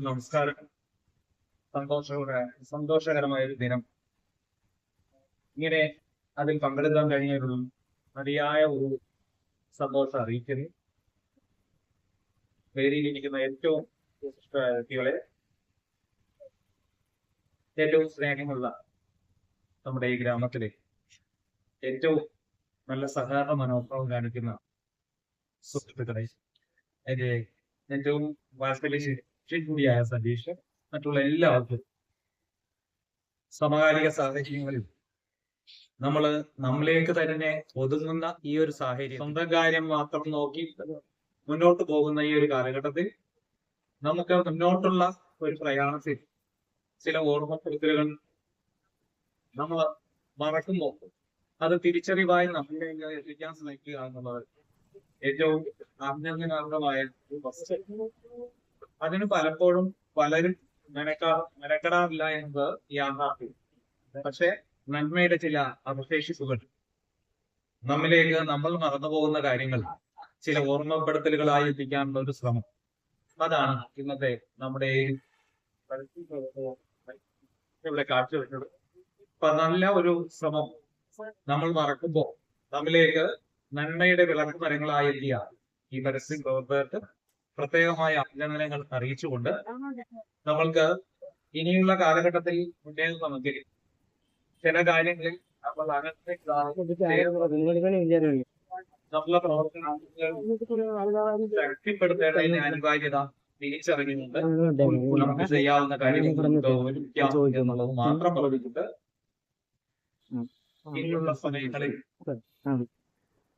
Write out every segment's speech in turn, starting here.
നമസ്കാരം. സന്തോഷകരമായ ഒരു ദിനം. ഇങ്ങനെ അതിൽ പങ്കെടുക്കാൻ കഴിഞ്ഞൊരു മതിയായ ഒരു സന്തോഷം അറിയിക്കുന്നു. വേദിയിലിരിക്കുന്ന ഏറ്റവും വ്യക്തികളെ, ഏറ്റവും സ്നേഹമുള്ള നമ്മുടെ ഈ ഗ്രാമത്തിലെ ഏറ്റവും നല്ല സഹകരണ മനോഭാവം കാണിക്കുന്ന സുഹൃത്തുക്കളെ, എന്റെ ഏറ്റവും വാത്സല്യ കൂടിയായ സതീഷ്, മറ്റുള്ള എല്ലാവർക്കും സമകാലിക സാഹചര്യങ്ങളിൽ നമ്മളിലേക്ക് തന്നെ ഒതുങ്ങുന്ന ഈ ഒരു സാഹചര്യം, സ്വന്തം കാര്യം മാത്രം നോക്കി മുന്നോട്ട് പോകുന്ന ഈ ഒരു കാലഘട്ടത്തിൽ നമുക്ക് മുന്നോട്ടുള്ള ഒരു പ്രയാണത്തിൽ ചില ഓർമ്മപ്പെടുത്തലുകൾ നമ്മൾ മറക്കുമ്പോൾ അത് തിരിച്ചറിവായി നമ്മളിലേക്ക് എത്തിക്കാൻ ശ്രമിക്കുക എന്നുള്ളത് ഏറ്റവും അഭിനന്ദനാർഹമായ ഒരു വസ്തു. അതിന് പലപ്പോഴും പലരും മെനക്കെടാറില്ല എന്നത് യാഥാർത്ഥ്യം. പക്ഷെ നന്മയുടെ ചില അവശേഷിപ്പുകൾ, നമ്മിലേക്ക് നമ്മൾ മറന്നുപോകുന്ന കാര്യങ്ങൾ ചില ഓർമ്മപ്പെടുത്തലുകളായി എത്തിക്കാനുള്ള ഒരു ശ്രമം, അതാണ് ഇന്നത്തെ നമ്മുടെ ഇവിടെ കാഴ്ചവെച്ചത്. അപ്പൊ നല്ല ഒരു ശ്രമം നമ്മൾ മറക്കുമ്പോൾ നമ്മിലേക്ക് നന്മയുടെ വിളക്ക് മരങ്ങളായി എത്തിയ ഈ പരസ്യ പ്രവർത്തകർക്ക് പ്രത്യേകമായ അഭിനന്ദനങ്ങൾ അറിയിച്ചുകൊണ്ട് നമ്മൾക്ക് ഇനിയുള്ള കാലഘട്ടത്തിൽ മുന്നേറുന്നെങ്കിൽ ചില കാര്യങ്ങളിൽ നമ്മൾ നമ്മളെ പ്രവർത്തനങ്ങൾ ശക്തിപ്പെടുത്തേണ്ടതിന്റെ അനിവാര്യത തിരിച്ചറിഞ്ഞുകൊണ്ട് നമുക്ക് ചെയ്യാവുന്ന കാര്യങ്ങൾ എന്നുള്ളത് മാത്രം പറഞ്ഞിട്ടുണ്ട്. ഇനിയുള്ള സമയങ്ങളിൽ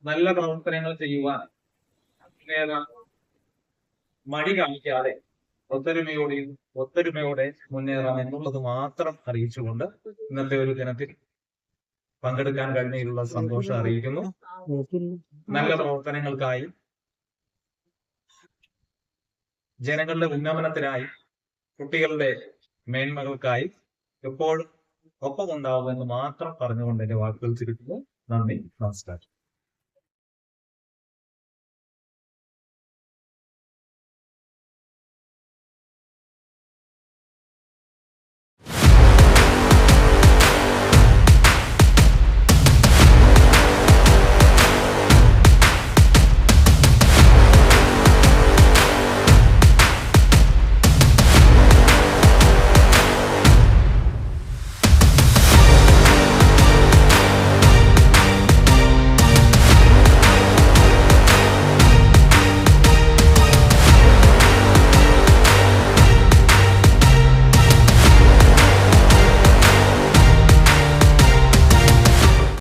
നല്ല പ്രവർത്തനങ്ങൾ ചെയ്യുവാൻ മടി കാണിക്കാതെ ഒത്തൊരുമയോടെ മുന്നേറാം എന്നുള്ളത് മാത്രം അറിയിച്ചുകൊണ്ട് ഇന്നത്തെ ഒരു ദിനത്തിൽ പങ്കെടുക്കാൻ കഴിഞ്ഞതിലുള്ള സന്തോഷം അറിയിക്കുന്നു. നല്ല പ്രവർത്തനങ്ങൾക്കായി, ജനങ്ങളുടെ ഉന്നമനത്തിനായി, കുട്ടികളുടെ മേന്മകൾക്കായി എപ്പോഴും ഒപ്പം ഉണ്ടാവുമെന്ന് മാത്രം പറഞ്ഞുകൊണ്ട് എന്റെ വാക്കുകൾ ചുരുക്കുന്നു. നന്ദി, നമസ്കാരം.